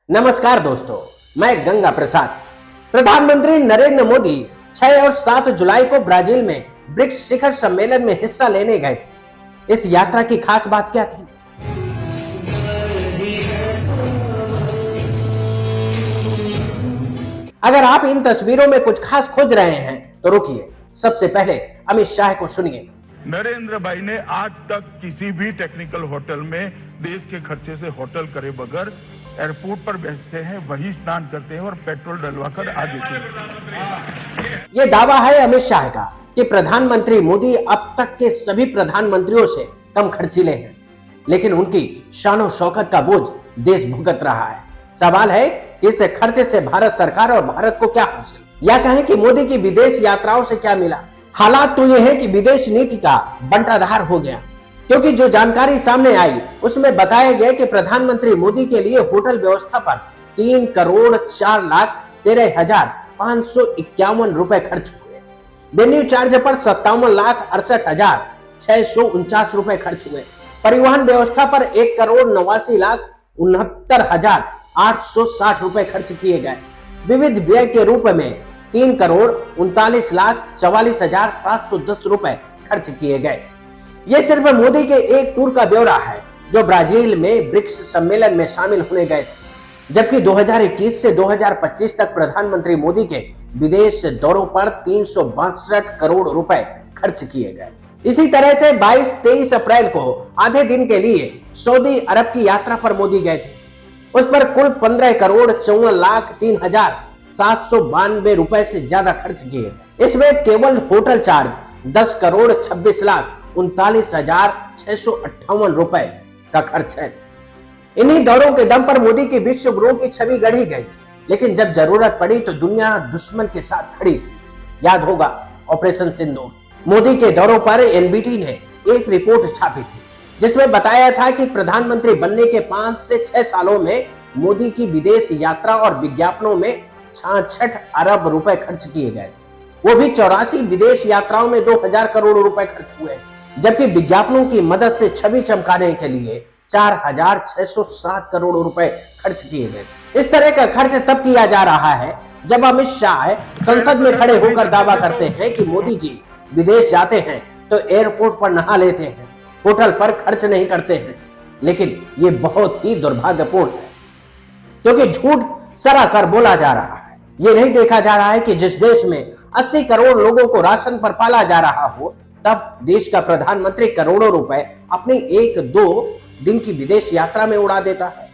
नमस्कार दोस्तों, मैं गंगा प्रसाद। प्रधानमंत्री नरेंद्र मोदी 6 और 7 जुलाई को ब्राजील में ब्रिक्स शिखर सम्मेलन में हिस्सा लेने गए थे। इस यात्रा की खास बात क्या थी? अगर आप इन तस्वीरों में कुछ खास खोज रहे हैं तो रुकिए, सबसे पहले अमित शाह को सुनिए। नरेंद्र भाई ने आज तक किसी भी टेक्निकल होटल में देश के खर्चे से होटल करे बगैर एयरपोर्ट पर बैठते हैं, वही स्नान करते हैं और पेट्रोल डलवाकर आ देते हैं। ये दावा है अमित शाह का कि प्रधानमंत्री मोदी अब तक के सभी प्रधानमंत्रियों से कम खर्चीले हैं, लेकिन उनकी शान शौकत का बोझ देश भुगत रहा है। सवाल है कि इस खर्चे से भारत सरकार और भारत को क्या हासिल, या कहें कि मोदी की विदेश यात्राओं से क्या मिला। हालात तो यह है कि विदेश नीति का बंटाधार हो गया, क्योंकि जो जानकारी सामने आई उसमें बताया गया कि प्रधानमंत्री मोदी के लिए होटल व्यवस्था पर 3,04,13,551 रुपए खर्च हुए। वेन्यू चार्ज पर 57,68,649 रुपए खर्च हुए। परिवहन व्यवस्था पर 1,89,69,860 रुपए खर्च किए गए। विविध व्यय के रूप में 3,39,44,710 रुपए खर्च किए गए। ये सिर्फ मोदी के एक टूर का ब्यौरा है जो ब्राजील में ब्रिक्स सम्मेलन में शामिल होने गए थे, जबकि 2021 से 2025 तक प्रधानमंत्री मोदी के विदेश दौरों पर 362 करोड़ रुपए खर्च किए गए। इसी तरह से 22-23 अप्रैल को आधे दिन के लिए सऊदी अरब की यात्रा पर मोदी गए थे। उस पर कुल 15,54,03,792 रुपए से ज्यादा खर्च किए गए। इसमें केवल होटल चार्ज 10,26,39,658 रुपए का खर्च है। इन्हीं दौरों के दम पर मोदी की विश्व गुरु की छवि गढ़ी गई, लेकिन जब जरूरत पड़ी तो दुनिया दुश्मन के साथ खड़ी थी। याद होगा ऑपरेशन सिंदूर। मोदी के दौरों पर एनबीटी ने एक रिपोर्ट छापी थी जिसमें बताया था कि प्रधानमंत्री बनने के 5 से 6 सालों में मोदी की विदेश यात्रा और विज्ञापनों में 66 अरब रुपए खर्च किए गए थे। वो भी 84 विदेश यात्राओं में 2,000 करोड़ रुपए खर्च हुए, जबकि विज्ञापनों की मदद से छवि चमकाने के लिए 4,607 करोड़ रुपए खर्च किए गए। इस तरह का खर्च तब किया जा रहा है जब अमित शाह संसद में खड़े होकर दावा करते हैं कि मोदी जी विदेश जाते हैं तो एयरपोर्ट पर नहा लेते हैं, होटल पर खर्च नहीं करते हैं। लेकिन ये बहुत ही दुर्भाग्यपूर्ण है, क्योंकि झूठ सरासर बोला जा रहा है। ये नहीं देखा जा रहा है कि जिस देश में 80 करोड़ लोगों को राशन पर पाला जा रहा हो, तब देश का प्रधानमंत्री करोड़ों रुपए अपनी 1-2 दिन की विदेश यात्रा में उड़ा देता है।